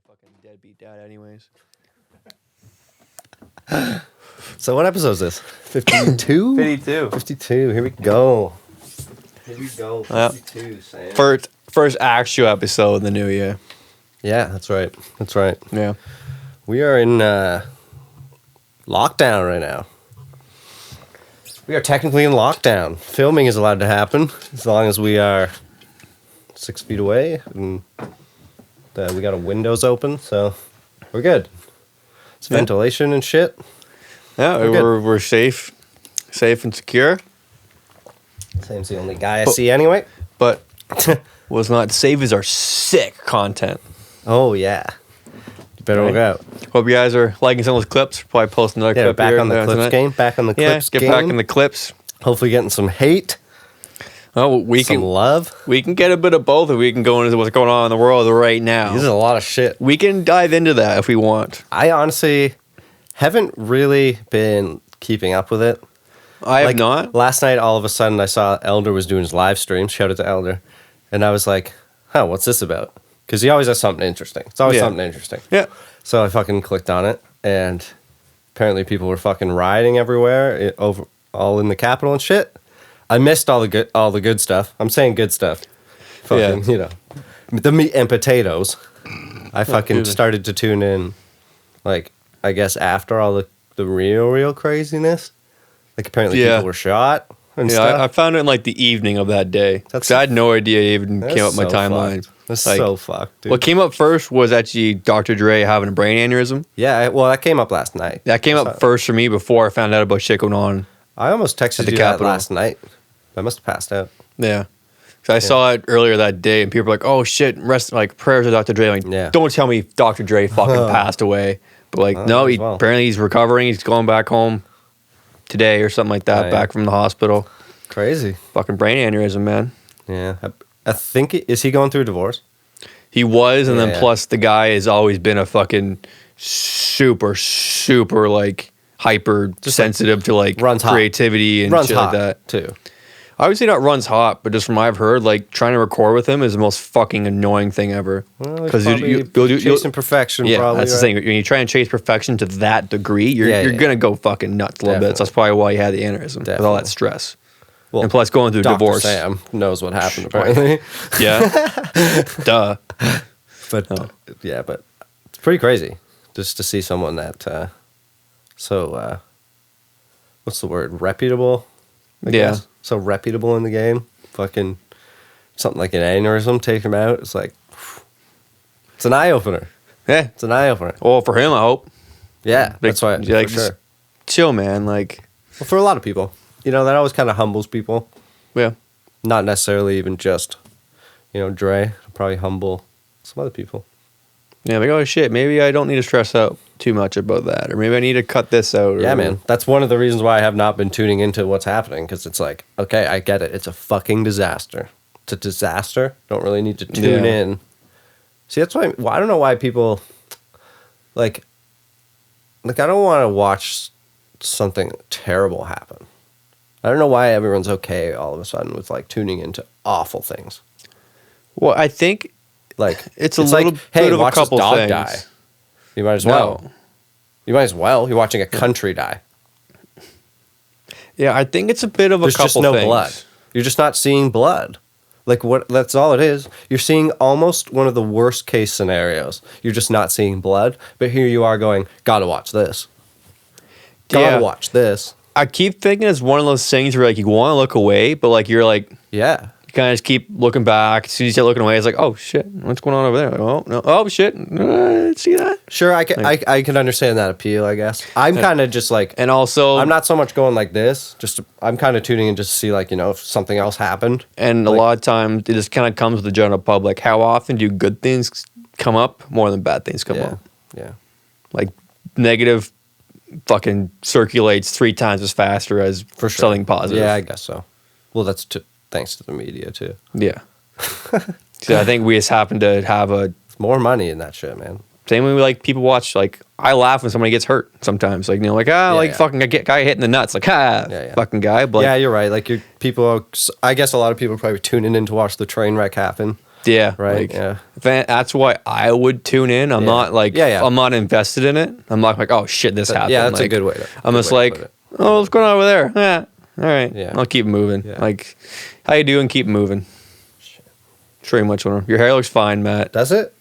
fucking deadbeat dad anyways. So what episode is this? 52? 52. 52. Here we go. Here we go. 52, Sam. First actual episode in the new year. Yeah, that's right. That's right. Yeah. We are in lockdown right now. We are technically in lockdown. Filming is allowed to happen as long as we are 6 feet away and we got our windows open, so we're good. It's ventilation and shit. Yeah, we're safe and secure. Sam's the only guy I see anyway. But what's not safe is our sick content. Oh yeah, you better look out. Hope you guys are liking some of those clips. Probably post another clip back here on the clips game. Back on the clips get game. back in the clips. Hopefully getting some hate. Oh, Some love. We can get a bit of both, and we can go into what's going on in the world right now. This is a lot of shit. We can dive into that if we want. I honestly haven't really been keeping up with it. I have not. Last night, all of a sudden, I saw Elder was doing his live stream. Shout out to Elder. And I was like, huh, what's this about? Because he always has something interesting. It's always something interesting. Yeah. So I fucking clicked on it, and apparently people were fucking rioting everywhere, all in the Capitol and shit. I missed all the good stuff. I'm saying good stuff. Fucking, you know, the meat and potatoes. I fucking started to tune in, like, I guess after all the real craziness. Like, apparently people were shot and stuff. I found it in, like, the evening of that day. Because I had no idea it even came up my timeline. That's like, so fucked, dude. What came up first was actually Dr. Dre having a brain aneurysm. Yeah, well, that came up last night. That came up first for me before I found out about shit going on. I almost texted you that last night. I must have passed out. Yeah. So I saw it earlier that day, and people were like, "Oh shit!" Prayers to Dr. Dre. Like, don't tell me Dr. Dre fucking passed away. But like, no, apparently he's recovering. He's going back home today or something like that, back from the hospital. Crazy. Fucking brain aneurysm, man. Yeah, I think is he going through a divorce? He was, and then plus the guy has always been a fucking super like hyper sensitive to like creativity and shit like that too. I would say not runs hot, but just from what I've heard, like trying to record with him is the most fucking annoying thing ever. Because you'll chasing perfection. Yeah, probably, that's the thing. When you try and chase perfection to that degree, you're gonna go fucking nuts a little bit. So that's probably why he had the aneurysm with all that stress. Well, and plus going through Dr. divorce. Sam knows what happened apparently. Yeah, duh. But but it's pretty crazy just to see someone that what's the word? Reputable. I guess. So reputable in the game. Fucking something like an aneurysm, take him out. It's like, it's an eye opener. Yeah. It's an eye opener. Well, for him, I hope. Yeah. That's why. Like, for sure. Chill, man. Like, well, for a lot of people, you know, that always kind of humbles people. Yeah. Not necessarily even just, you know, Dre. Probably humble some other people. Yeah, like, oh shit, maybe I don't need to stress out too much about that. Or maybe I need to cut this out. Yeah, man. That's one of the reasons why I have not been tuning into what's happening. Because it's like, okay, I get it. It's a fucking disaster. It's a disaster. Don't really need to tune in. See, that's why I don't know why people, like I don't want to watch something terrible happen. I don't know why everyone's okay all of a sudden with, like, tuning into awful things. Well, I think... Like it's a little like, hey, bit of watch a couple this dog things. die. You might as well. No. You might as well. You're watching a country die. Yeah, I think it's a bit of There's a couple just no things. blood. You're just not seeing blood. Like, what? That's all it is. You're seeing almost one of the worst case scenarios. You're just not seeing blood. But here you are going, gotta watch this. Gotta watch this. I keep thinking it's one of those things where, like, you want to look away, but, like, you're like... Yeah. You kind of just keep looking back. As soon as you start looking away, it's like, oh, shit. What's going on over there? Like, oh, no. Oh, shit. See that? Sure, I can understand that appeal, I guess. I'm kind of just like... And also... I'm not so much going like this. I'm kind of tuning in just to see, like, you know, if something else happened. And like, a lot of times, it just kind of comes with the general public. How often do good things come up more than bad things come up? Yeah. Like, negative fucking circulates 3 times as faster as something positive. Yeah, I guess so. Well, that's thanks to the media, too. Yeah. So I think we just happen to have more money in that shit, man. Same way, like, people watch, like, I laugh when somebody gets hurt sometimes. Like, you know, like, fucking guy hit in the nuts. Like, fucking guy. But yeah, you're right. Like, I guess a lot of people are probably tuning in to watch the train wreck happen. Yeah. Right. Like, Yeah. That's why I would tune in. I'm not like, I'm not invested in it. I'm not like, oh shit, this happened. Yeah, that's like, a good way to. I'm just like, oh, what's going on over there? Yeah. All right. Yeah. I'll keep moving. Yeah. Like, how you doing? Keep moving. Shit. Pretty much. Your hair looks fine, Matt. Does it?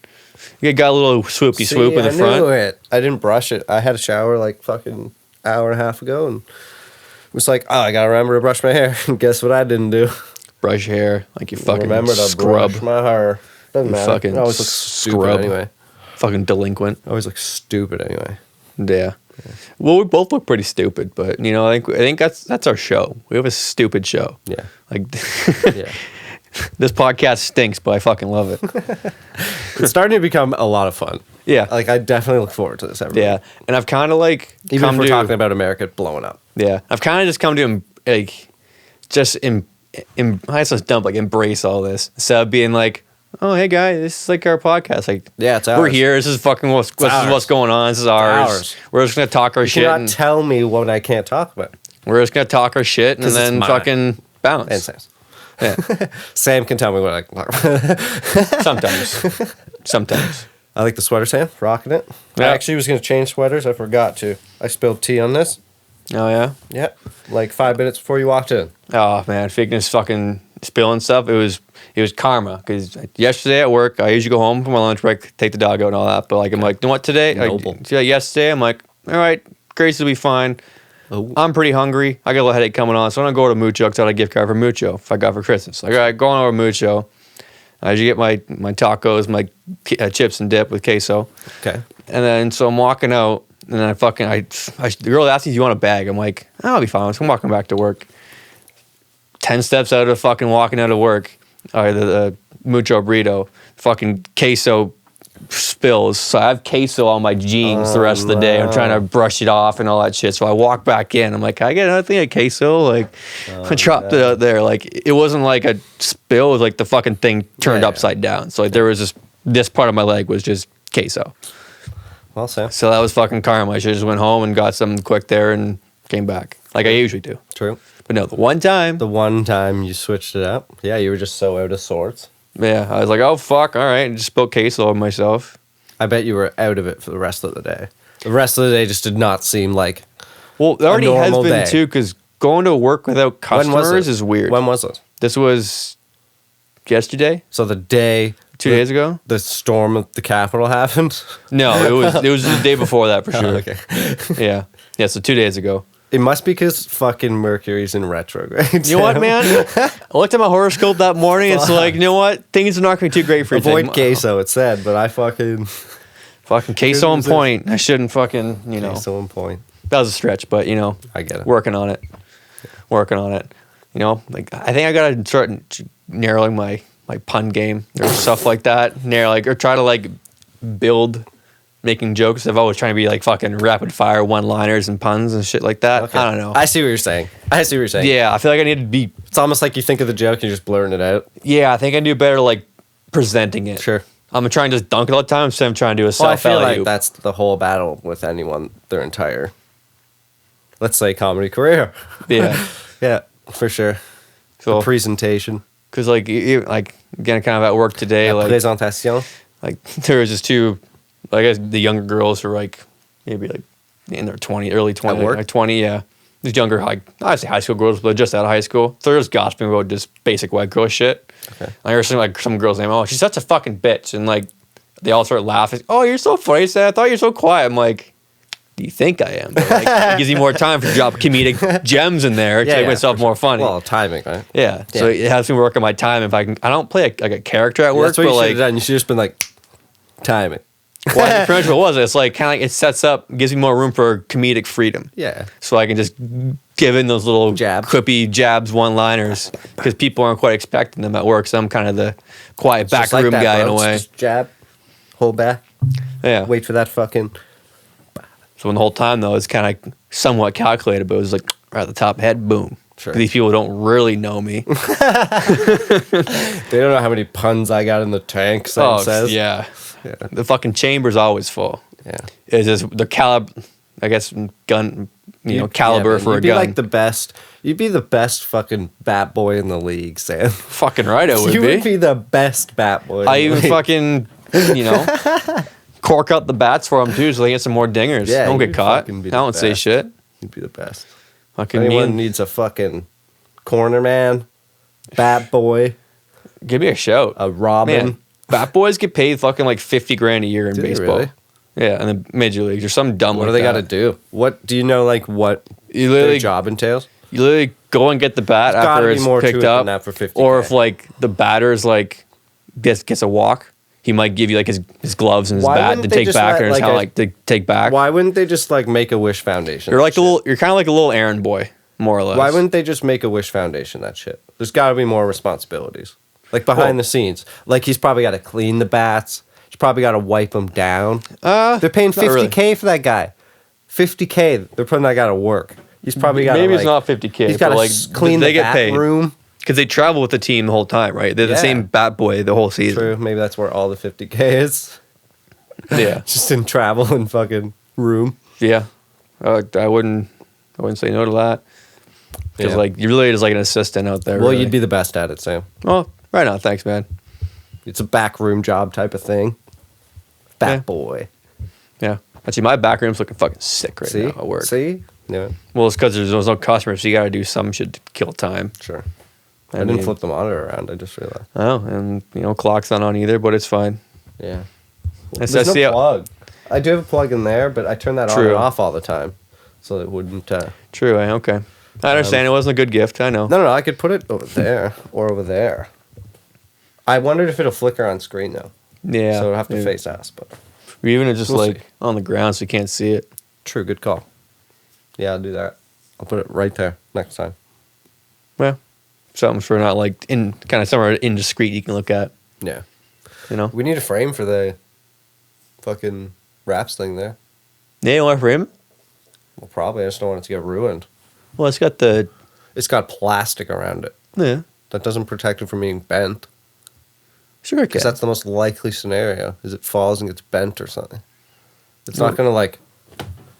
You got a little swoopy swoop in the front. I knew it. I didn't brush it. I had a shower like fucking hour and a half ago, and it was like, oh, I gotta remember to brush my hair. And guess what I didn't do? Brush your hair like you fucking remember to scrub. brush my hair. Doesn't matter. Fucking I always look stupid scrub. anyway. Fucking delinquent. I always look stupid anyway. Yeah. Well, we both look pretty stupid, but you know, I think that's our show. We have a stupid show. Yeah. Like, yeah. This podcast stinks, but I fucking love it. It's starting to become a lot of fun. Yeah. Like, I definitely look forward to this every Yeah. week. And I've kind of like even if we're talking about America blowing up. Yeah. I've kind of just come to like just I sounds dumb, like embrace all this instead of being like, oh hey guys, this is like our podcast. Like, yeah, it's ours. We're here. This is fucking what's going on. This is ours. We're just gonna talk our shit. You cannot tell me what I can't talk about. We're just gonna talk our shit and then fucking bounce. And Sam's. Yeah. Sam can tell me what I can talk about. Sometimes. I like the sweater, Sam. Rocking it. Yeah. I actually was going to change sweaters. I forgot to. I spilled tea on this. Oh, yeah? Yeah. Like 5 minutes before you walked in. Oh, man. Figness fucking spilling stuff. It was karma. Because yesterday at work, I usually go home for my lunch break, take the dog out and all that. But like, I'm like, you know what, today? Yesterday, I'm like, all right, Grace will be fine. Oh. I'm pretty hungry. I got a little headache coming on. So I'm going to go to Mucho because I got a gift card for Mucho if I got for Christmas. Like, all right, going over to Mucho. I usually get my tacos, my chips and dip with queso. Okay. And then, so I'm walking out, and then the girl asked me, do you want a bag? I'm like, oh, I'll be fine. So I'm walking back to work. 10 steps out of fucking walking out of work, the Mucho burrito, fucking queso spills. So I have queso on my jeans the rest of the day. I'm trying to brush it off and all that shit. So I walk back in. I'm like, can I get another thing of queso? Like, I dropped it out there. Like, it wasn't like a spill. It was like the fucking thing turned upside down. So like, there was this part of my leg was just queso. Well, Sam. So that was fucking karma. I should have just went home and got something quick there and came back. Like I usually do. True. But no, the one time you switched it up. Yeah, you were just so out of sorts. Yeah, I was like, oh, fuck, all right. And just spilled queso on myself. I bet you were out of it for the rest of the day. The rest of the day just did not seem like well, it already has been, day. Too, because going to work without customers is weird. When was this? This was yesterday. So the day... 2 days ago? The storm at the Capitol happened? No, it was the day before that for sure. Oh, okay. Yeah, so 2 days ago. It must be because fucking Mercury's in retrograde. You know what, man? I looked at my horoscope that morning. It's like, you know what? Things are not going to be too great for you. Avoid queso, it said, but I fucking queso on point. I shouldn't fucking, Queso on point. That was a stretch, but, I get it. Working on it. Like, I think I got to start narrowing my pun game or stuff like that. Or try to, build making jokes. I've always trying to be, fucking rapid fire one-liners and puns and shit like that. Okay. I don't know. I see what you're saying. Yeah, I feel like I need to be... It's almost like you think of the joke and you're just blurring it out. Yeah, I think I do better, presenting it. Sure. I'm trying to just dunk it all the time instead of trying to do a self-alley. I feel like that's the whole battle with anyone, their entire, let's say, comedy career. Yeah. Yeah, for sure. So, the presentation. Because, again, kind of at work today, presentation. There was just two, I guess the younger girls who were, maybe, in their early 20s. At work? 20, yeah. These younger, I say high school girls, but just out of high school. So they're just gossiping about just basic white girl shit. Okay. I heard some girl's name, oh, she's such a fucking bitch. And, they all start laughing. Oh, you're so funny. I thought you were so quiet. I'm like, do you think I am? But, it gives me more time to drop comedic gems in there to make myself more funny. Well, timing, right? Yeah. So it has me work on my time. If I don't play a character at work, that's what you should have done. You should have just been timing. Well, pretty much what it was. It's it sets up, gives me more room for comedic freedom. Yeah. So I can just give in those little jabs. Quippy jabs, one-liners, because people aren't quite expecting them at work. So I'm kind of the quiet back room guy in a way. Just jab, hold back. Yeah. Wait for that fucking. So the whole time though, it's kind of somewhat calculated, but it was right at the top head, boom. Sure. These people don't really know me. They don't know how many puns I got in the tank. So it says. Yeah. The fucking chamber's always full. Yeah. It's just the I guess, gun, caliber for a gun. You'd be like the best. You'd be the best fucking bat boy in the league, Sam. Fucking right, I would be. You would be the best bat boy. I even fucking, cork out the bats for him too, so they get some more dingers. Yeah, don't get caught. I don't say shit. You'd be the best. Fucking anyone needs a fucking corner man, bat boy. Give me a shout. A Robin. Man, bat boys get paid fucking like $50,000 a year in baseball. Really? Yeah, in the major leagues or something dumb. What like do they got to do? What do you know? Like what their job entails? You literally go and get the bat after it's picked up, than that for 50K. or if like the batter's like gets a walk, he might give you like his gloves and his bat to take back, or to take back. Why wouldn't they just like make a Wish Foundation? You're like you're kind of like a little errand boy, more or less. Why wouldn't they just make a Wish Foundation? That shit. There's got to be more responsibilities, like behind the scenes. Like he's probably got to clean the bats. He's probably got to wipe them down. They're paying $50K for that guy. $50K. They're putting that guy to work. He's probably got maybe it's not $50K. He's got to clean the bat room because they travel with the team the whole time, right? They're the same bat boy the whole season. True. Maybe that's where all the $50K is. Yeah, just in travel and fucking room. Yeah, I wouldn't say no to that because like you really just like an assistant out there. Well, really. You'd be the best at it, Sam. Oh, right on. Thanks, man. It's a back room job type of thing. Bat boy. Yeah. Actually, my back room's looking fucking sick right now at work. See? Yeah. Well, it's because there's no customers, so you got to do some shit to kill time. Sure. I didn't flip the monitor around. I just realized. Oh, and clock's not on either, but it's fine. Yeah. There's no plug. I do have a plug in there, but I turn that on and off all the time, so it wouldn't. True. Okay. I understand. It wasn't a good gift. I know. No. I could put it over there or over there. I wondered if it'll flicker on screen though. Yeah. So it'll have to face us, but. Or even just on the ground so you can't see it. True. Good call. Yeah, I'll do that. I'll put it right there next time. Well, something for not like in kind of somewhere indiscreet you can look at. Yeah. We need a frame for the fucking wraps thing there. Yeah, you want a frame? Well, probably. I just don't want it to get ruined. Well, it's got plastic around it. Yeah. That doesn't protect it from being bent. Sure it can. Because that's the most likely scenario, is it falls and gets bent or something. It's not going to, like...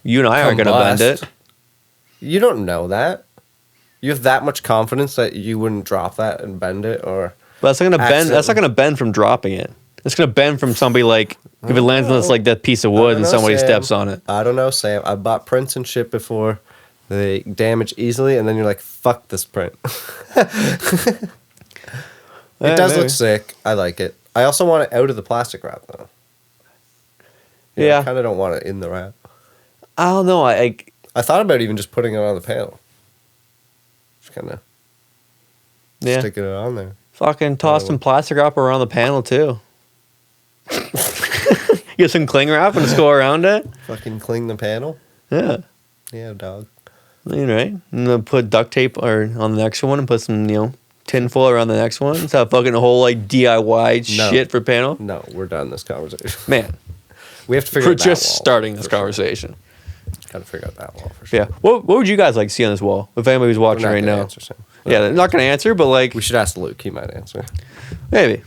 You and I aren't going to bend it. You don't know that. You have that much confidence that you wouldn't drop that and bend it, or... But that's not going to bend. That's not going to bend from dropping it. It's going to bend from somebody, like... If it lands on this, like, that piece of wood and somebody steps on it. I don't know, Sam. I bought prints and shit before. They damage easily, and then you're like, fuck this print. It does look sick. I like it. I also want it out of the plastic wrap, though. I kind of don't want it in the wrap. I don't know. I thought about even just putting it on the panel. Just kind of sticking it on there. Fucking toss some plastic wrap around the panel, too. Get some cling wrap and just go around it. Fucking cling the panel? Yeah. Yeah, dog. Right. And then put duct tape on the next one and put some, tinfoil around the next one. It's not fucking a whole like DIY shit for panel. No, we're done this conversation. Man, we have to figure out that wall. We're just starting this conversation. Got to figure out that wall for sure. Yeah. What would you guys like to see on this wall? If anybody's watching right now. Answer, Sam. Yeah, they're not going to answer, but like... We should ask Luke. He might answer. Maybe.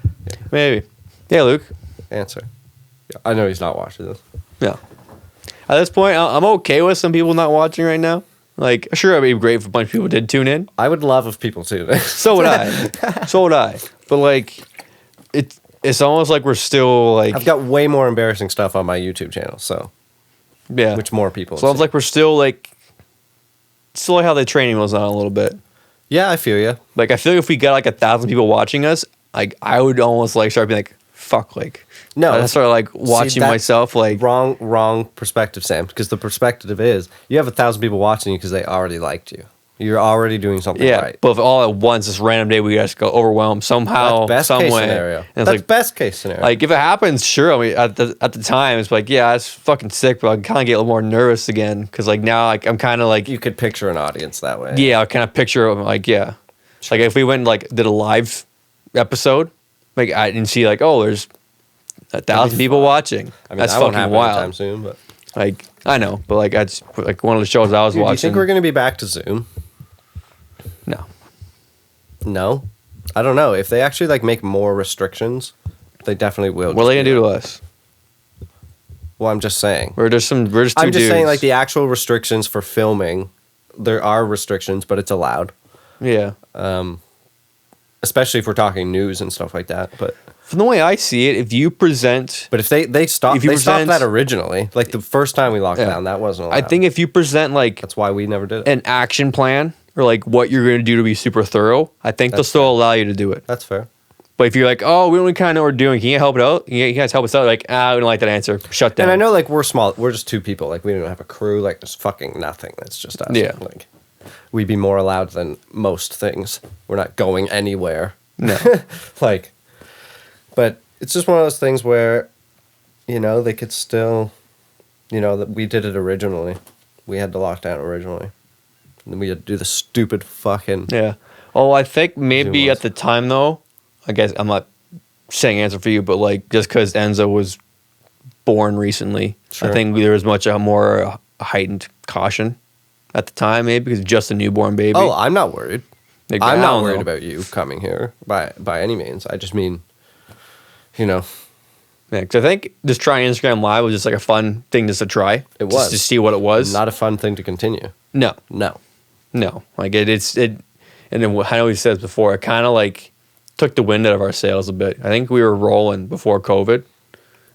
Yeah. Maybe. Yeah, Luke. Answer. Yeah, I know he's not watching this. Yeah. At this point, I'm okay with some people not watching right now. Like, sure, it'd be great if a bunch of people did tune in. I would love if people tuned in. So would I. But, like, it's almost like we're still, like... I've got way more embarrassing stuff on my YouTube channel, so... Yeah. Which more people So it's like we're still, like... Still like how the training was on a little bit. Yeah, I feel you. Like, I feel like if we got, like, 1,000 people watching us, like, I would almost, like, start being like, fuck, like... No. I start, like, watching myself, like... Wrong perspective, Sam. Because the perspective is, you have 1,000 people watching you because they already liked you. You're already doing something right. But if all at once, this random day, we just go overwhelmed somehow, that's some case way. Scenario. And it's that's like, best case scenario. Like, if it happens, sure. I mean, at the time, it's like, yeah, it's fucking sick, but I kind of get a little more nervous again. Because, like, now, like, I'm kind of like... You could picture an audience that way. Yeah, I kind of picture, like, yeah. Sure. Like, if we went and, like, did a live episode, like, I didn't see, like, oh, there's 1,000 people watching. I mean, that's fucking wild. Anytime soon, but... Like, I know, but, like, that's like one of the shows I was watching. Do you think we're going to be back to Zoom? No. No? I don't know. If they actually, like, make more restrictions, they definitely will. What are they going to do to us? Well, I'm just saying. We're just two dudes. I'm just saying, like, the actual restrictions for filming, there are restrictions, but it's allowed. Yeah. Especially if we're talking news and stuff like that. But from the way I see it, if you present... But if they stopped that originally. Like, the first time we locked down, that wasn't allowed. I think if you present, like... That's why we never did it. An action plan, or, like, what you're going to do to be super thorough, I think they'll still allow you to do it. That's fair. But if you're like, oh, we don't kind of know what we're doing, can you help it out? You guys help us out? Like, we don't like that answer. Shut down. And I know, like, we're small. We're just two people. Like, we don't have a crew. Like, there's fucking nothing. That's just us. Yeah. Like, we'd be more allowed than most things. We're not going anywhere. No. Like, but it's just one of those things where, you know, they could still, you know, that we did it originally. We had the lockdown originally. And then we had to do the stupid fucking... Yeah. Oh, I think maybe at the time, though, I guess I'm not saying answer for you, but like just because Enzo was born recently, I think there was much more heightened caution at the time, maybe because just a newborn baby. Oh, I'm not worried. Like, I'm not worried about you coming here by any means. I just mean, you know. Yeah, because I think just trying Instagram Live was just like a fun thing just to try. It was. Just to see what it was. Not a fun thing to continue. No. Like and then I know he said before, it kind of like took the wind out of our sails a bit. I think we were rolling before COVID.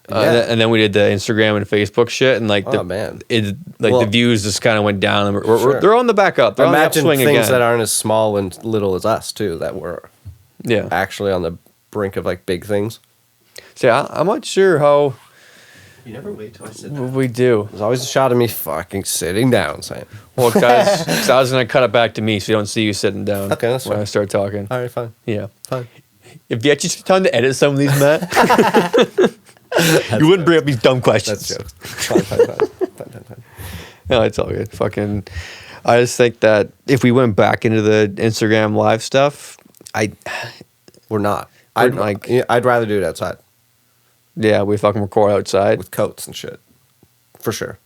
And then we did the Instagram and Facebook shit, and like the views just kind of went down. And they're on the back up. They're Imagine on the upswing things again. that aren't as small and little as us too, that were Yeah. actually on the brink of like big things. So I'm not sure how. You never wait till I sit down. We do. There's always a shot of me fucking sitting down, saying, Well, guys, 'cause I was gonna cut it back to me, so you don't see you sitting down. Okay, that's when fine. I start talking. "All right, fine, Yeah. fine." If you actually took time to edit some of these, Matt, you wouldn't bring up these dumb questions. That's jokes. Fine. No, it's all good. Fucking, I just think that if we went back into the Instagram Live stuff, We're not. We're I'd rather do it outside we fucking record outside. with coats and shit, for sure.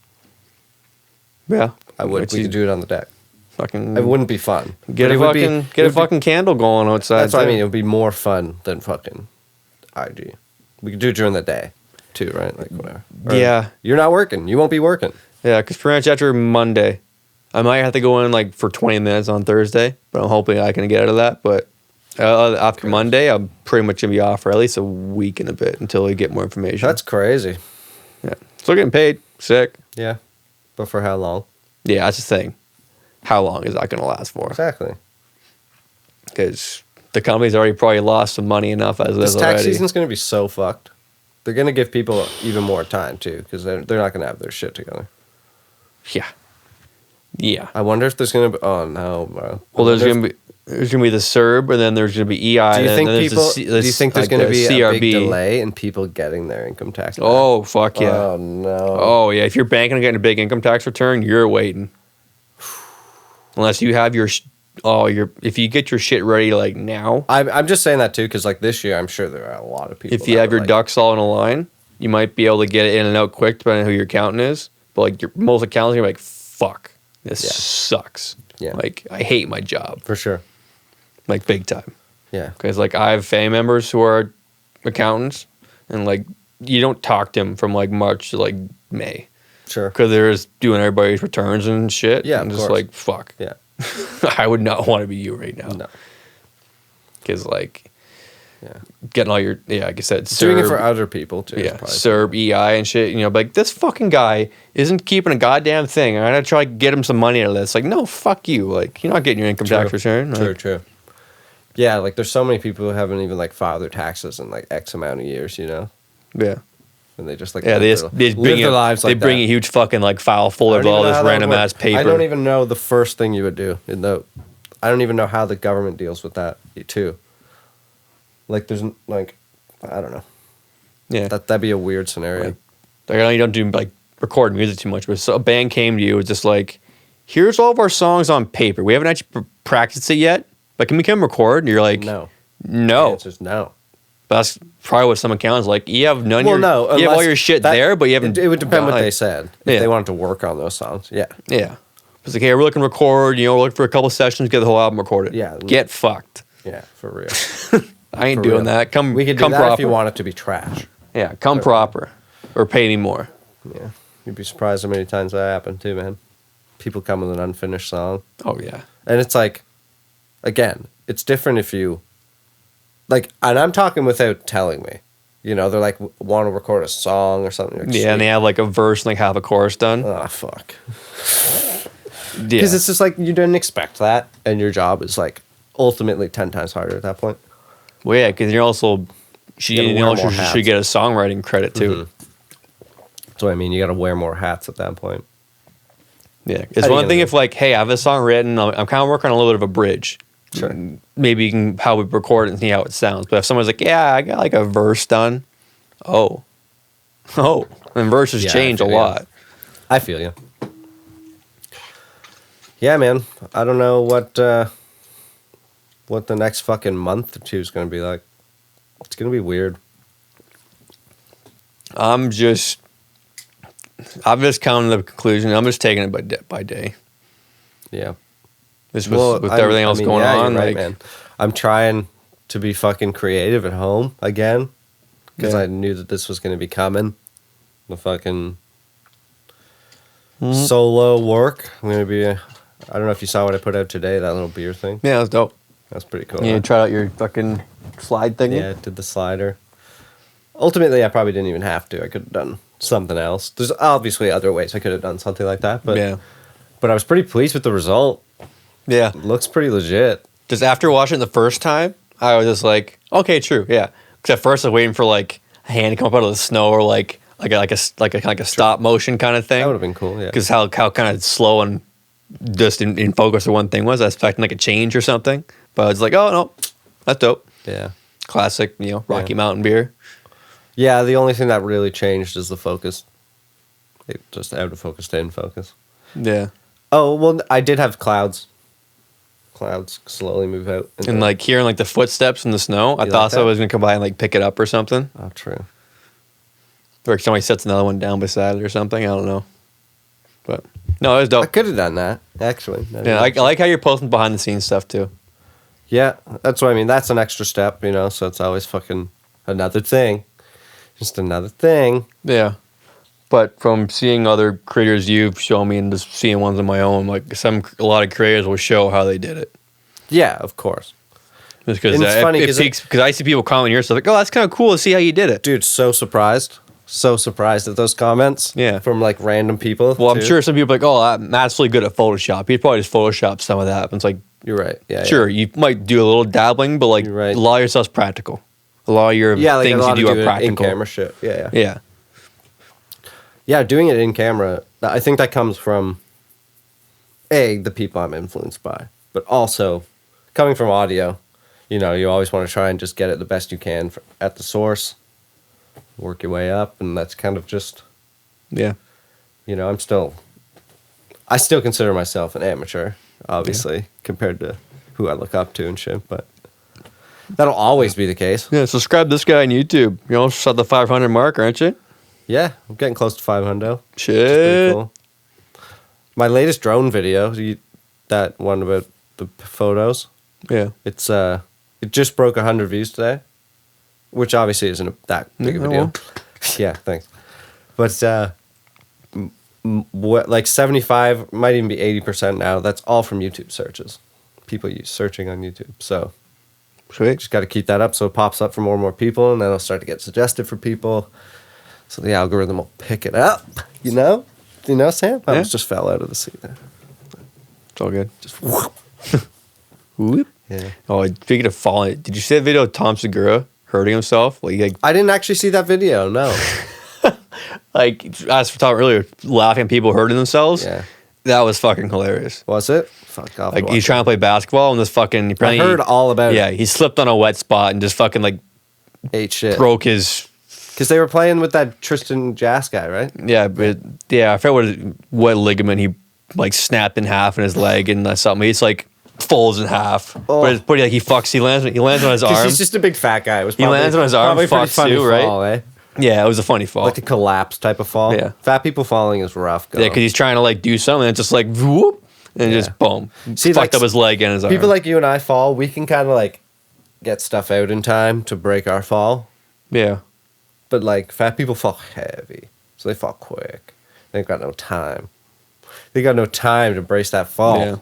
Yeah, I would. We could do it on the deck. Fucking. It wouldn't be fun. Get But a it would be- fucking fucking candle going outside. That's what I too. mean. It would be more fun than fucking IG. We could do it during the day, too, right? Like whatever. Or Yeah. You're not working. You won't be working. Yeah, because pretty much after Monday, I might have to go in like for 20 minutes on Thursday, but I'm hoping I can get out of that. But after Monday, I'm pretty much gonna be off for at least a week and a bit until we get more information. That's crazy. Yeah, still getting paid. Sick. Yeah. But for how long? Yeah, that's the thing. How long is that gonna last for? Exactly. Because the company's already probably lost some money enough as it This is tax already. season's going to be so fucked. They're going to give people even more time, too, because they're not going to have their shit together. Yeah. Yeah. I wonder if there's going to be... Oh, no, bro. Well, there's gonna be the CERB, and then there's gonna be EI. Do you think and then people... there's Do you think there's like going to be a CRB. big delay in people getting their income tax back? Oh, fuck yeah. Oh, no. Oh, yeah. If you're banking on getting a big income tax return, you're waiting. Unless you have if you get your shit ready like now. I'm just saying that, too, because like this year, I'm sure there are a lot of people... If you have your ducks all in a line, you might be able to get it in and out quick depending on who your accountant is. But like most accountants, you're like, fuck, this sucks. Yeah. Like, I hate my job. For sure. Like, big time. Yeah. Because like I have family members who are accountants, and like you don't talk to them from like March to like May. Sure. Because they're just doing everybody's returns and shit. Yeah, and of just course. like, fuck. Yeah. I would not want to be you right now. No. Because like, Yeah. getting all your, like I said, Doing it CERB, for other people, too. is yeah, probably- CERB, EI and shit, like this fucking guy isn't keeping a goddamn thing. I'm going to try to get him some money out of this. Like, no, fuck you. Like, you're not getting your income tax return. Like, True. Yeah, like there's so many people who haven't even like filed their taxes in like X amount of years, you know? Yeah. And they just like Yeah, live their lives they like bring that. a huge fucking like file folder of all this random ass paper. I don't even know the first thing you would do. I don't even know how the government deals with that too. Like there's like, I don't know. Yeah. That'd be a weird scenario. Like, I know you don't do like record music too much, but so a band came to you with just like, here's all of our songs on paper. We haven't actually practiced it yet, but can we come record? And you're like, No. No. The answer's no. That's probably what some accountants like. You have none. Well, you no. have all unless your shit that- there, but you haven't. It would depend what like- they said. If they wanted to work on those songs, yeah. Yeah. It's like, hey, we're looking to record. We're looking for a couple sessions, get the whole album recorded. Yeah. Get fucked. Yeah, for real. I ain't For doing real. that. Come, We could do come that proper. if you want it to be trash. Yeah, come proper, or pay me more. Yeah. You'd be surprised how many times that happened too, man. People come with an unfinished song. Oh, yeah. And it's like, again, it's different if you, like, and I'm talking without telling me. You know, they're like, want to record a song or something. Like, yeah, and they have like a verse and like half a chorus done. Oh, fuck. Yeah. Because it's just like, you didn't expect that, and your job is like ultimately 10 times harder at that point. Well, yeah, because you're also, should get a songwriting credit too. Mm-hmm. So, I mean, you got to wear more hats at that point. Yeah, it's one thing if like, hey, I have a song written, I'm kind of working on a little bit of a bridge. Sure. Maybe you can how we record it and see how it sounds. But if someone's like, yeah, I got like a verse done, and verses change a lot. I feel you. Yeah, man. I don't know what the next fucking month or two is going to be like. It's going to be weird. I'm just coming to the conclusion. I'm just taking it by day. Yeah. With everything else going on, right, like, man. I'm trying to be fucking creative at home again because I knew that this was going to be coming. The fucking solo work. I'm going to be. I don't know if you saw what I put out today. That little beer thing. Yeah, that's dope. That's pretty cool. You tried out your fucking slide thing. Yeah, I did the slider. Ultimately, I probably didn't even have to. I could have done something else. There's obviously other ways I could have done something like that, but I was pretty pleased with the result. Yeah. It looks pretty legit. Just after watching it the first time, I was just like, okay, true, yeah. Because at first I was waiting for like a hand to come up out of the snow or like a stop motion kind of thing. That would have been cool, yeah. Because how kind of slow and just in focus of one thing was. I was expecting like a change or something. But I was like, oh, no, that's dope. Yeah. Classic, Rocky Mountain beer. Yeah, the only thing that really changed is the focus. It just out of focus to in focus. Yeah. Oh, well, I did have clouds. Clouds slowly move out. And like hearing like the footsteps in the snow, I thought I was going to come by and like pick it up or something. Oh, true. Or somebody sets another one down beside it or something. I don't know. But no, it was dope. I could have done that, actually. Yeah, I like how you're posting behind the scenes stuff too. Yeah, that's what I mean. That's an extra step, so it's always fucking another thing. Just another thing. Yeah. But from seeing other creators you've shown me and just seeing ones of my own, like a lot of creators will show how they did it. Yeah, of course. Just because it's funny because I see people comment here, so like, oh, that's kind of cool to see how you did it. Dude, so surprised at those comments. Yeah, from like random people. Well, I'm sure some people are like, oh, Matt's really good at Photoshop. He probably just photoshopped some of that. And it's like, you're right. Yeah, sure, you might do a little dabbling, but like, a lot of your stuff's practical. A lot of your things you do are practical. In camera shit. Yeah. Yeah, doing it in camera, I think that comes from, the people I'm influenced by, but also coming from audio, you always want to try and just get it the best you can at the source, work your way up, and that's kind of just, I still consider myself an amateur, obviously, compared to who I look up to and shit, but that'll always be the case. Yeah, subscribe to this guy on YouTube. You almost at the 500 mark, aren't you? Yeah, I'm getting close to 500. Shit. Cool. My latest drone video, that one about the photos. Yeah. It's it just broke 100 views today, which obviously isn't that big of a deal. Yeah, thanks. But like 75, might even be 80% now. That's all from YouTube searches. People searching on YouTube. So sweet. Just got to keep that up so it pops up for more and more people, and then it'll start to get suggested for people. So the algorithm will pick it up, Sam? I just fell out of the seat there. It's all good. Just whoop. Yeah. Oh, speaking of falling, did you see that video of Tom Segura hurting himself? I didn't actually see that video, no. As for talking earlier, laughing at people hurting themselves. Yeah. That was fucking hilarious. Was it? Fuck off. He's trying to play basketball and this fucking... I heard all about it. Yeah, he slipped on a wet spot and just fucking ate shit. Broke his... Because they were playing with that Tristan Jass guy, right? Yeah, but I forgot what ligament he snapped in half in his leg and something. He's folds in half. Oh. But it's pretty he fucks. He lands on his arm. He's just a big fat guy. He lands on his arm. Fucks too, right? Fall, eh? Yeah, it was a funny fall. Like a collapse type of fall. Yeah. Fat people falling is rough. Yeah, because he's trying to do something and it's just whoop and just boom. See, fucked up his leg and his arm. People like you and I fall. We can kind of get stuff out in time to break our fall. Yeah. But fat people fall heavy. So they fall quick. They ain't got no time. They got no time to brace that fall. Yeah.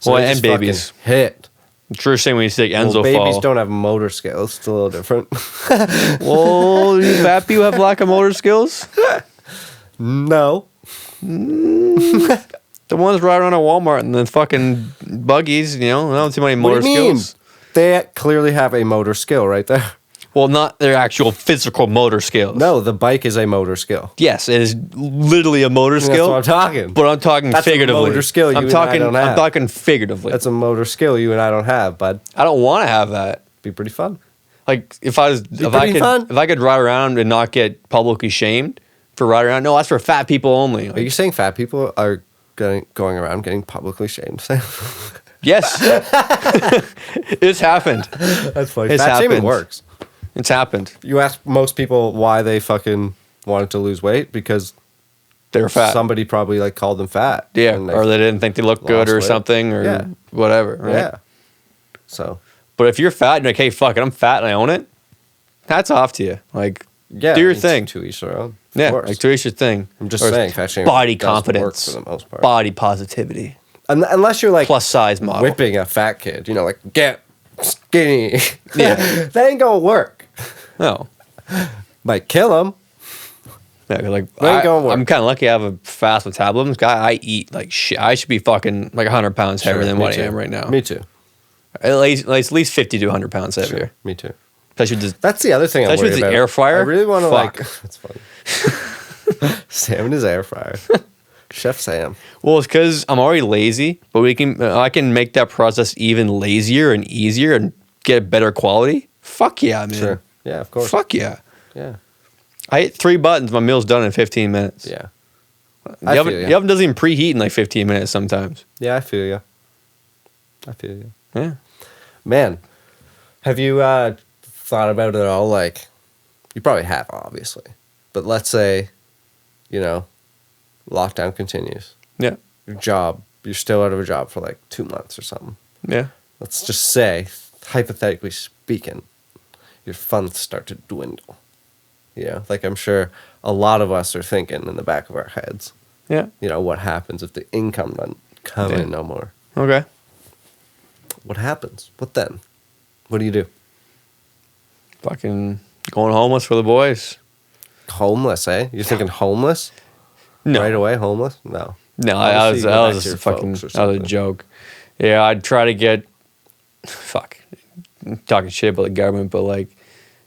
So Well, they and just babies. fucking hit. True same when you say Enzo Well, babies fall. don't have motor skills. It's a little different. Well, you fat people have lack of motor skills? No. The ones riding around at Walmart and the fucking buggies, you know, not too many motor What do you mean? skills. They clearly have a motor skill right there. Well, not their actual physical motor skills. No, the bike is a motor skill. Yes, it is literally a motor skill. That's what I'm talking. But I'm talking That's figuratively. a motor skill you I'm and talking. I don't have. I'm talking figuratively. That's a motor skill you and I don't have, bud. I don't want to have that. Be pretty fun. Like if I could ride around and not get publicly shamed for riding around. No, that's for fat people only. Are you saying fat people are going around getting publicly shamed? Yes, it's happened. That's funny. It's Fat shaming happened. works. It's happened. You ask most people why they fucking wanted to lose weight because They're fat. somebody probably like called them fat. Yeah, and or they didn't think they looked good lost or weight. something or Yeah. whatever. Right? Yeah. So But if you're fat and you're like, hey, fuck it, I'm fat and I own it, hats off to you. Like, yeah, do your it's thing. To each their own. Of Yeah, course. like do your thing. I'm just Or saying, fat shaming body does work confidence, for the most part. body positivity, Unless you're like plus size model. whipping a fat kid, you know, like get skinny. Yeah. That ain't gonna work. No. Might kill him. Yeah, 'cause, like Ain't gonna work. I'm kind of lucky I have a fast metabolism. Guy, I eat like shit. I should be fucking like 100 pounds heavier than me what too. I am right now. Me too. At least 50 to 100 pounds heavier. Sure. Me too. Especially with That's the other thing I'm Especially worried with the about. air fryer? I really want to Fuck. like. That's funny. Sam and his air fryer. Chef Sam. well, it's because I'm already lazy, but I can make that process even lazier and easier and get better quality. Fuck yeah, man. Sure. Yeah, of course. Fuck yeah. Yeah. I hit 3 buttons, my meal's done in 15 minutes. Yeah. The oven doesn't even preheat in like 15 minutes sometimes. Yeah, I feel you. I feel you. Yeah. Man, have you thought about it at all? Like, you probably have, obviously. But let's say, you know, lockdown continues. Yeah. You're still out of a job for like 2 months or something. Yeah. Let's just say, hypothetically speaking, your funds start to dwindle. You know, like I'm sure a lot of us are thinking in the back of our heads. Yeah. You know, what happens if the income doesn't come in no more? Okay. What happens? What then? What do you do? Fucking going homeless for the boys. Homeless, eh? You're thinking homeless? No. Right away, homeless? No. No, Obviously, that you go was back to just a your fucking folks or that was a something. joke. Yeah, I'd try to get fuck talking shit about the government, but like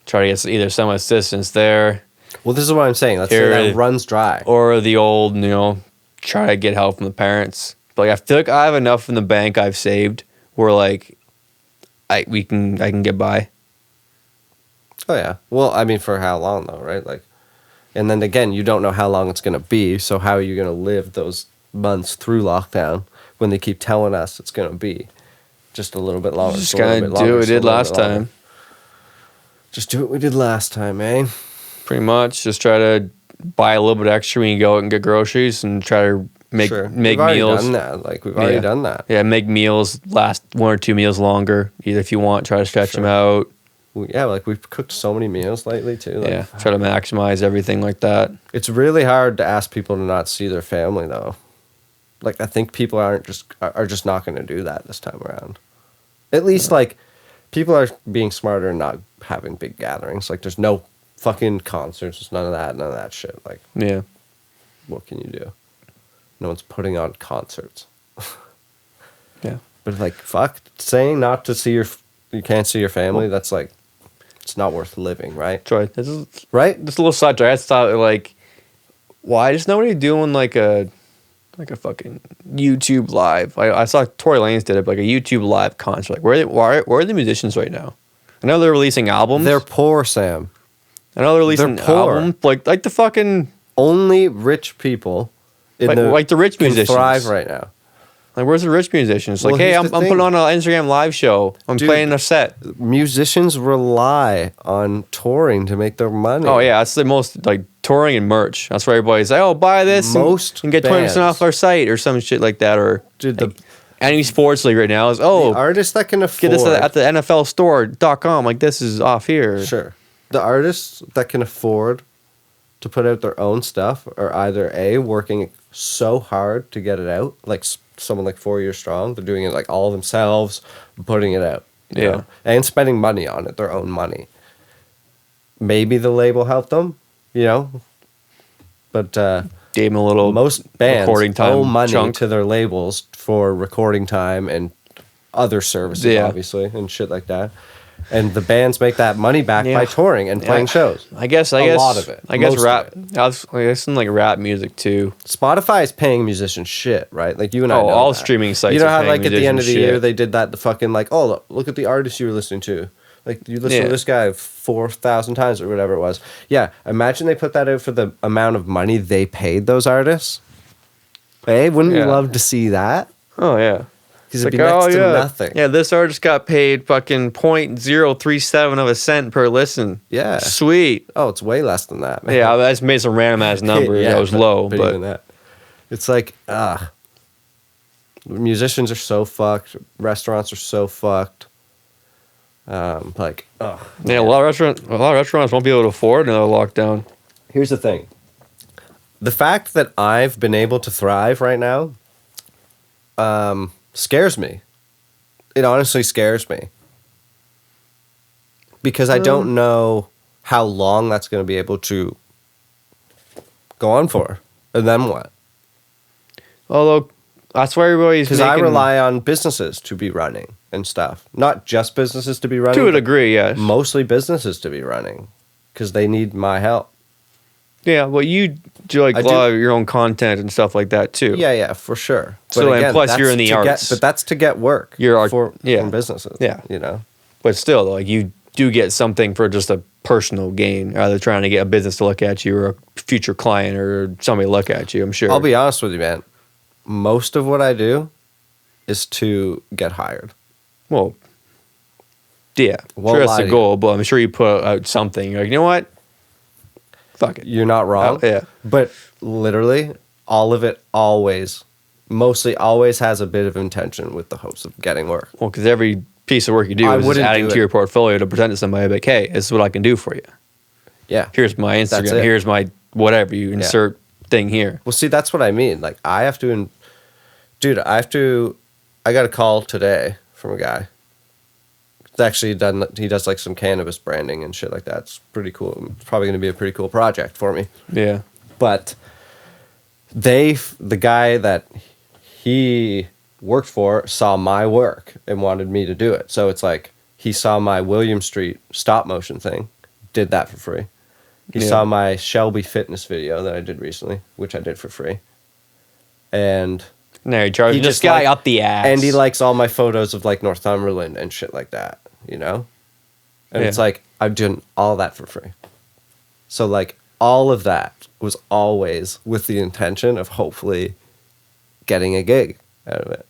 try to get either some assistance there Well, this is what I'm saying. Let's say Here- that runs dry. or the old, try to get help from the parents. But like I feel like I have enough in the bank I've saved where like I can get by. Oh, yeah. Well, I mean, for how long, though, right? Like, and then again, you don't know how long it's going to be. So how are you going to live those months through lockdown when they keep telling us it's going to be just a little bit longer? Just a little gotta bit do longer, what we just a did little last bit longer. time. Just do what we did last time, eh? Pretty much. Just try to buy a little bit extra when you go out and get groceries and try to make Sure. make we've already meals. done that. Like, we've already Yeah. done that. Yeah, make meals last 1 or 2 meals longer. Either if you want, try to stretch them out. Yeah, like, we've cooked so many meals lately, too. Like, Yeah, try to maximize everything like that. It's really hard to ask people to not see their family, though. Like, I think people are just not going to do that this time around. At least, like, people are being smarter and not having big gatherings. Like, there's no fucking concerts. There's none of that shit. Like, Yeah. what can you do? No one's putting on concerts. Yeah. But, like, fuck, saying not to see you can't see your family, that's, like, it's not worth living, right? Try. This is Right? just a little side track. I just thought like, why is nobody doing like a fucking YouTube live? I saw Tory Lanez did it, like a YouTube live concert. Like where are the musicians right now? I know they're releasing albums. They're poor, Sam. I know they're releasing they're poor. albums. Like the fucking Only rich people like the rich can musicians thrive right now. Like where's the rich musicians? Like, Well, hey, here's I'm the putting thing. on an Instagram live show. I'm Dude. playing a set. Musicians rely on touring to make their money. Oh yeah, that's the most like touring and merch. That's where everybody's like, oh, buy this Most and get 20% bands- off our site or some shit like that. Or Dude, like, any sports league right now is the artists that can afford get this at the NFLstore.com. Like this is off here. Sure. The artists that can afford to put out their own stuff are either A, working so hard to get it out, like someone like 4 Years Strong, they're doing it like all themselves, putting it out, you know, and spending money on it, their own money. Maybe the label helped them, you know, but gave them a little most bands recording time owe money chunk to their labels for recording time and other services, obviously, and shit like that. And the bands make that money back by touring and playing shows. I guess a lot of it. I guess rap. I guess in like rap music too. Spotify is paying musicians shit, right? Like you and I know all that. streaming sites. You know are how paying like at the end of the shit. year they did that. The fucking like, oh look at the artist you were listening to. Like you listen to this guy 4,000 times or whatever it was. Yeah, imagine they put that out for the amount of money they paid those artists. Hey, wouldn't you love to see that? Oh yeah. Because it'd be next to nothing. Yeah, this artist got paid fucking 0.037 of a cent per listen. Yeah. Sweet. Oh, it's way less than that, man. Yeah, I just made some random ass numbers. That was low. But even that. It's like, musicians are so fucked. Restaurants are so fucked. Yeah, a lot of restaurants won't be able to afford another lockdown. Here's the thing. The fact that I've been able to thrive right now, scares me. It honestly scares me. Because I don't know how long that's going to be able to go on for. And then what? Although, that's why everybody's because I rely on businesses to be running and stuff. Not just businesses to be running. To a degree, yes. Mostly businesses to be running. Because they need my help. Yeah, well, you do like a lot of your own content and stuff like that too. Yeah, for sure. So, but again, and plus you're in the arts. But that's to get work from businesses. Yeah. You know? But still, like, you do get something for just a personal gain, either trying to get a business to look at you or a future client or somebody to look at you, I'm sure. I'll be honest with you, man. Most of what I do is to get hired. Well, yeah. Sure, that's the goal, but I'm sure you put out something. You're like, you know what? Fuck it. You're not wrong. Yeah. But literally, all of it mostly always has a bit of intention with the hopes of getting work. Well, because every piece of work you do is just adding to your portfolio to present to somebody like, hey, this is what I can do for you. Yeah. Here's my Instagram. Here's my whatever. You insert thing here. Well, see, that's what I mean. Like, I have to... I got a call today from a guy. It's actually he does like some cannabis branding and shit like that. It's pretty cool. It's probably going to be a pretty cool project for me. Yeah. But the guy that he worked for saw my work and wanted me to do it. So it's like he saw my William Street stop motion thing, did that for free. He saw my Shelby fitness video that I did recently, which I did for free. And now you're charging this guy up the ass. And he likes all my photos of like Northumberland and shit like that, you know? And it's like, I'm doing all that for free. So like all of that was always with the intention of hopefully getting a gig out of it.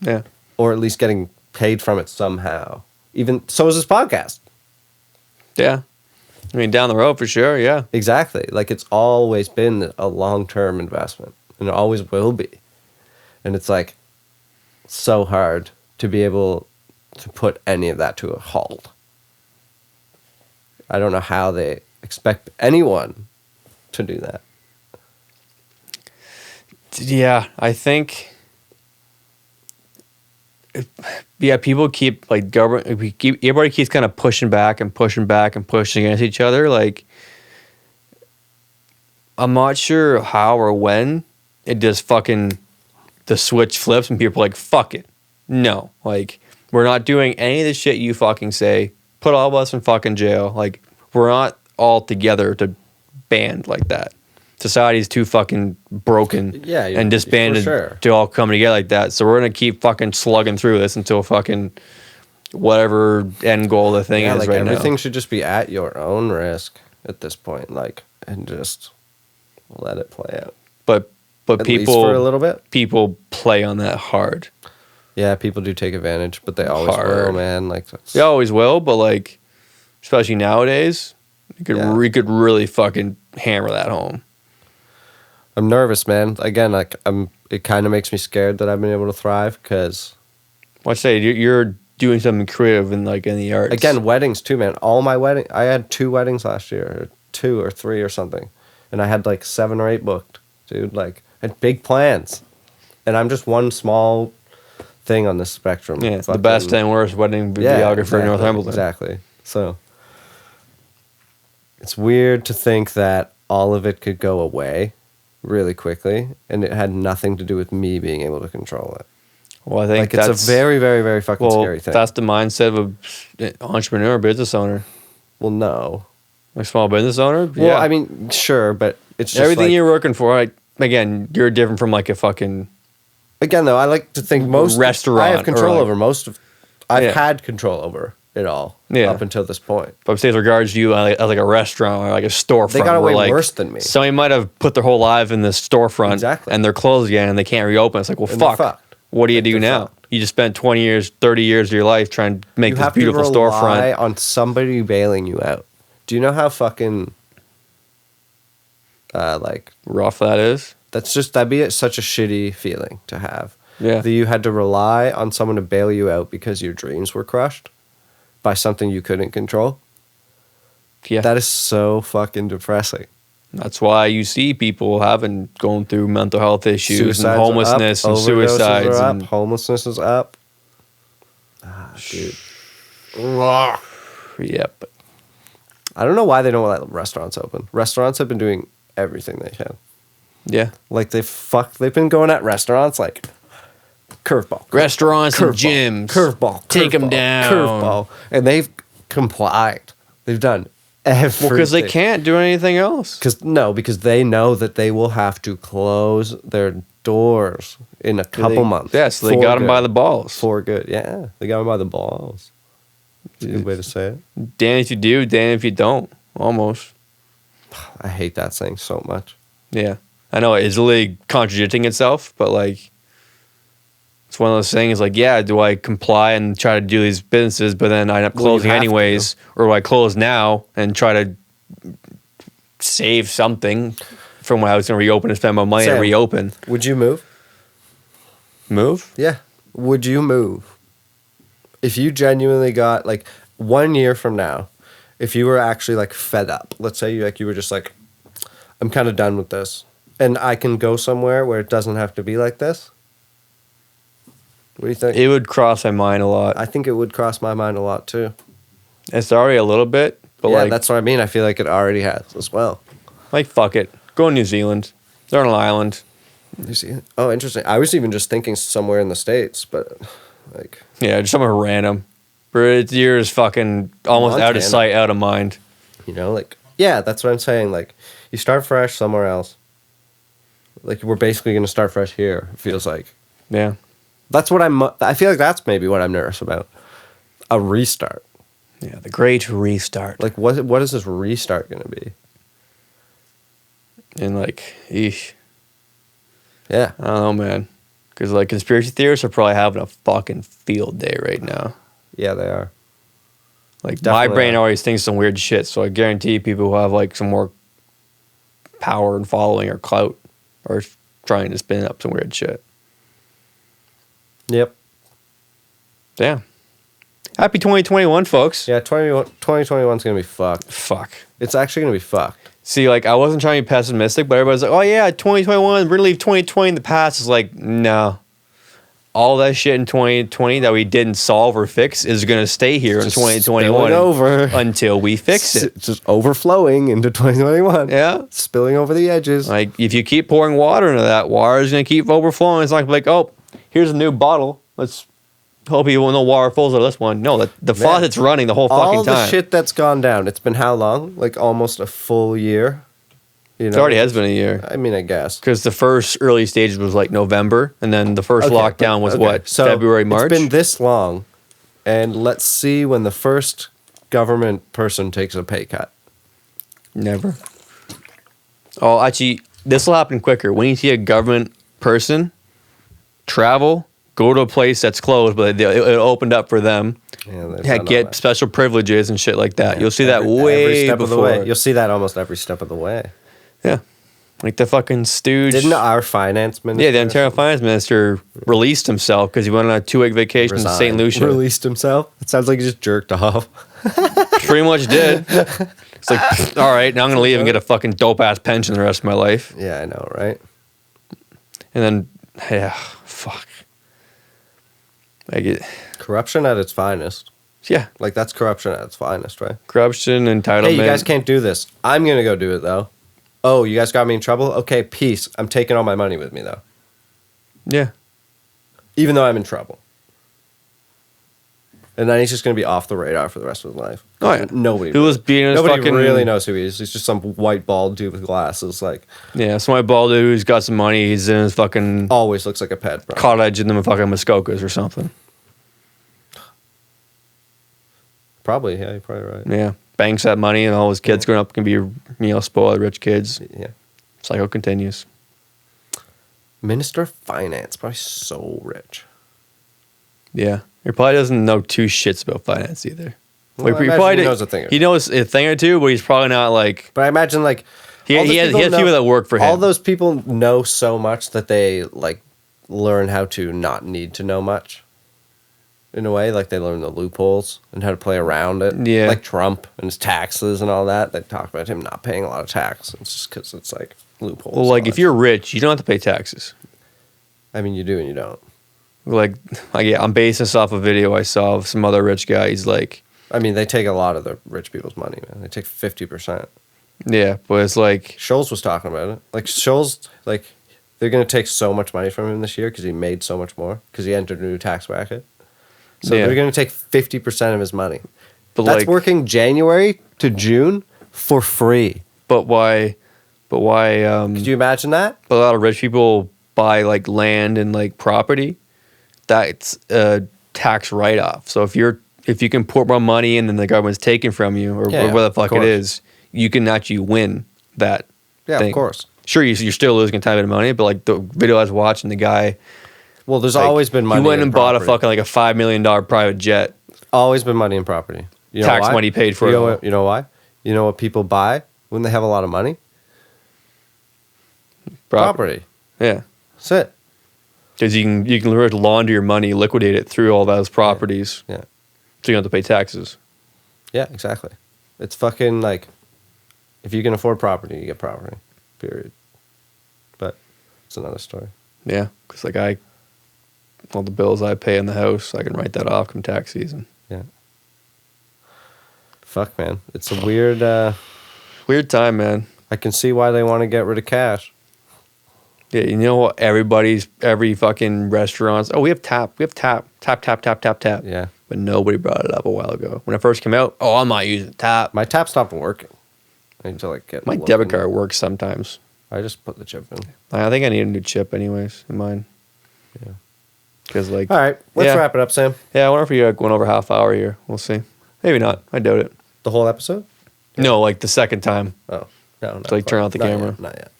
Yeah. Or at least getting paid from it somehow. Even so is this podcast. Yeah. I mean, down the road for sure, yeah. Exactly. Like it's always been a long-term investment. And it always will be. And it's like so hard to be able to put any of that to a halt. I don't know how they expect anyone to do that. Yeah, I think... people keep, like, everybody keeps kind of pushing back and pushing back and pushing against each other. Like, I'm not sure how or when it just fucking, the switch flips and people are like, fuck it. No. Like, we're not doing any of the shit you fucking say. Put all of us in fucking jail. Like, we're not all together to band like that. Society's too fucking broken and disbanded to all come together like that. So we're going to keep fucking slugging through this until fucking whatever end goal the thing is like right now. Everything should just be at your own risk at this point. Like, and just let it play out. But at least for a little bit. People play on that hard. Yeah, people do take advantage, but they always will, man. Like they always will, but like, especially nowadays, you could really fucking hammer that home. I'm nervous, man. Again, like it kind of makes me scared that I've been able to thrive because. Let's say you're doing something creative in the arts. Again, weddings too, man. All my I had 2 weddings last year, or 2 or 3 or something. And I had like 7 or 8 booked, dude. Like, I had big plans. And I'm just one small thing on the spectrum. Yeah, the best and worst wedding videographer in Northumberland. Exactly. So, it's weird to think that all of it could go away really quickly, and it had nothing to do with me being able to control it. Well, I think like, it's a very, very, very fucking scary thing. That's the mindset of an entrepreneur, business owner. Well, no. A small business owner? Well, yeah. I mean, sure, but it's just everything like, you're working for. Again, you're different from like a fucking. Again, though, I like to think most restaurant. I have control over most of. I've Yeah. had control over it all up until this point. But say, as regards to you, as like a restaurant or like a storefront, They got away where, like, worse than me. Somebody might have put their whole life in this storefront, Exactly. and they're closed again, and they can't reopen. It's like, well, And they're fuck. fucked. What do you do They're now? fucked. You just spent 20 years, 30 years of your life trying to make You this have beautiful to rely storefront. on somebody bailing you out. Do you know how fucking like Rough that is. that'd be such a shitty feeling to have. Yeah. That you had to rely on someone to bail you out because your dreams were crushed by something you couldn't control. Yeah. That is so fucking depressing. That's why you see people going through mental health issues Suicides and homelessness are up, and suicides. overdoses are And up, homelessness is up. Dude. Yep. I don't know why they don't let restaurants open. Restaurants have been doing everything they can. Yeah. Like they've been going at restaurants like curveball. Restaurants and gyms. Curveball. Take 'em down. Curveball. And they've complied. They've done everything. Well, because they can't do anything else. Because they know that they will have to close their doors in a couple months. Yes, they got them by the balls. For good. Yeah. They got them by the balls. That's a good way to say it. Damn if you do, damn if you don't. Almost. I hate that saying so much. Yeah. I know it is really contradicting itself, but like, it's one of those things like, yeah, do I comply and try to do these businesses, but then I end up closing anyways? Or do I close now and try to save something from when I was going to reopen and spend my money to reopen? Would you move? Move? Yeah. Would you move? If you genuinely got, like, 1 year from now, if you were actually, like, fed up, let's say you were just like, I'm kind of done with this, and I can go somewhere where it doesn't have to be like this, what do you think? It would cross my mind a lot. I think it would cross my mind a lot, too. It's already a little bit, but Yeah, like, that's what I mean. I feel like it already has as well. like, fuck it. Go to New Zealand. They're on an island. New Zealand? Oh, interesting. I was even just thinking somewhere in the States, but, like... Yeah, just somewhere random. Where you're just fucking almost out of Montana. sight, out of mind. You know, like, yeah, that's what I'm saying. Like, you start fresh somewhere else. Like, we're basically going to start fresh here, it feels like. Yeah. That's what I feel like that's maybe what I'm nervous about. A restart. Yeah, the great restart. Like, what is this restart going to be? And like, eesh. Yeah. I don't know, man. Because like conspiracy theorists are probably having a fucking field day right now. Yeah, they are. Like Definitely my brain are. always thinks some weird shit, so I guarantee people who have like some more power and following or clout are trying to spin up some weird shit. Yep. Damn. Happy 2021, folks. Yeah, 2021 is going to be fucked. Fuck. It's actually going to be fucked. See, like, I wasn't trying to be pessimistic, but everybody's like, oh, yeah, 2021, we're going to leave 2020 in the past. It's like, no. All that shit in 2020 that we didn't solve or fix is going to stay here in Just 2021 spilling over. until we fix it. It's just overflowing into 2021. Yeah. Spilling over the edges. Like, if you keep pouring water into that, water is going to keep overflowing. It's not like, oh, here's a new bottle. Let's hope you no water falls out of this one. No, the faucet's running the whole fucking All time. the shit that's gone down. It's been how long? Like almost a full year. You know, It already has been a year. I mean, I guess. Because the first early stages was like November, and then the first lockdown was what? So February, March? It's been this long, and let's see when the first government person takes a pay cut. Never. Oh, actually, this will happen quicker. When you see a government person travel, go to a place that's closed, but it opened up for them, get special privileges and shit like that. Yeah, You'll see that way every step before. of the way. You'll see that almost every step of the way. Yeah. Like the fucking stooge. Didn't our finance minister? Yeah, the Ontario finance minister released himself because he went on a 2-week vacation to St. Lucia. Released himself? It sounds like he just jerked off. Pretty much did. It's like, all right, now I'm gonna leave and get a fucking dope ass pension the rest of my life. Yeah, I know, right? And then, yeah, fuck. I get Corruption at its finest. Yeah. Like, that's corruption at its finest, right? Corruption, entitlement. Hey, you guys can't do this. I'm going to go do it, though. Oh, you guys got me in trouble? Okay, peace. I'm taking all my money with me, though. Yeah. Even though I'm in trouble. And then he's just going to be off the radar for the rest of his life. Oh, yeah. Nobody really knows who he is. He's just some white bald dude with glasses. Like, yeah, some white bald dude who's got some money. He's in his fucking always looks like a pet, bro. cottage in the fucking Muskokas or something. Probably, yeah, you're probably right. Yeah. Banks that money and all his kids growing up can be, spoiled rich kids. Yeah. Cycle continues. Minister of Finance, probably so rich. Yeah. He probably doesn't know two shits about finance either. Well, Like, he knows a thing or two. He knows a thing or two, but he's probably not like... But I imagine, like... He has people that work for him. All those people know so much that they, like, learn how to not need to know much. In a way, like, they learn the loopholes and how to play around it. Yeah. Like Trump and his taxes and all that. They talk about him not paying a lot of tax. It's just because it's, like, loopholes. Well, like, if you're rich, you don't have to pay taxes. I mean, you do and you don't. Like yeah, I'm basing this off a video I saw of some other rich guy. He's like... I mean, they take a lot of the rich people's money, man. They take 50%. Yeah, but it's like... Scholes was talking about it. Like, Scholes, like, they're going to take so much money from him this year because he made so much more because he entered a new tax bracket. So they're going to take 50% of his money. But that's like, working January to June for free. But why? Could you imagine that? A lot of rich people buy like land and like property. That's a tax write-off. So if you can put more money in than the government's taking from you, or whatever the fuck it is, you can actually win that. Yeah, thing. of course. Sure, you're still losing a tiny bit of money, but like the video I was watching, the guy. Well, there's like, always been money. He went in and bought property. a fucking like a $5 million private jet. Always been money in property. You know Tax why? money paid for it. You know why? You know what people buy when they have a lot of money? Property. Yeah. That's it. Because you can learn to launder your money, liquidate it through all those properties. Yeah. So you don't have to pay taxes. Yeah, exactly. It's fucking like, if you can afford property, you get property. Period. But it's another story. Yeah, because like all the bills I pay in the house, I can write that off come tax season. Yeah. Fuck, man. It's a weird... weird time, man. I can see why they want to get rid of cash. Yeah, you know what? Every fucking restaurants. Oh, we have tap. Tap. Yeah. But nobody brought it up a while ago. When it first came out, oh, I'm not using tap. My tap stopped working. I need to like get... My debit card works sometimes. I just put the chip in. I think I need a new chip anyways in mine. Yeah. Because like... All right, let's wrap it up, Sam. Yeah, I wonder if we're going over half hour here. We'll see. Maybe not. I doubt it. The whole episode? No, like the second time. Oh. No, To like turn out the camera. Not yet.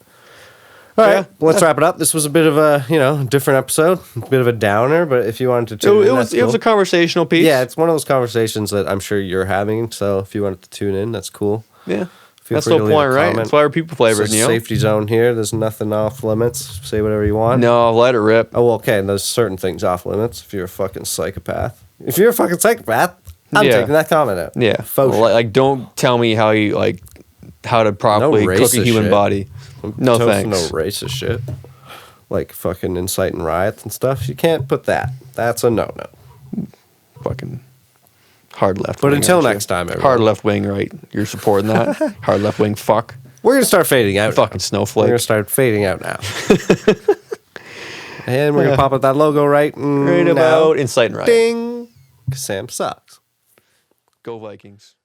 All right, let's wrap it up. This was a bit of a, different episode, a bit of a downer, but if you wanted to tune in, it was a conversational piece. Yeah, it's one of those conversations that I'm sure you're having, so if you wanted to tune in, that's cool. Yeah. Feel That's free the to leave a point, right? comment. That's why we're people flavored, It's a safety zone here. There's nothing off limits. Say whatever you want. No, let it rip. Oh, well, okay, and there's certain things off limits if you're a fucking psychopath. If you're a fucking psychopath, I'm taking that comment out. Yeah. Faux shit. Like, don't tell me how to properly cook a racist human shit. body. No Toast thanks. No racist shit. Like fucking inciting riots and stuff. You can't put that. That's a no-no. Fucking hard left. But wing, until aren't you? next time, everyone. Hard left wing, right? You're supporting that? Hard left wing, fuck. We're going to start fading out. Fucking We're snowflake. going to start fading out now. And we're going to pop up that logo right Right about inciting riot. Ding. 'Cause Sam sucks. Go Vikings.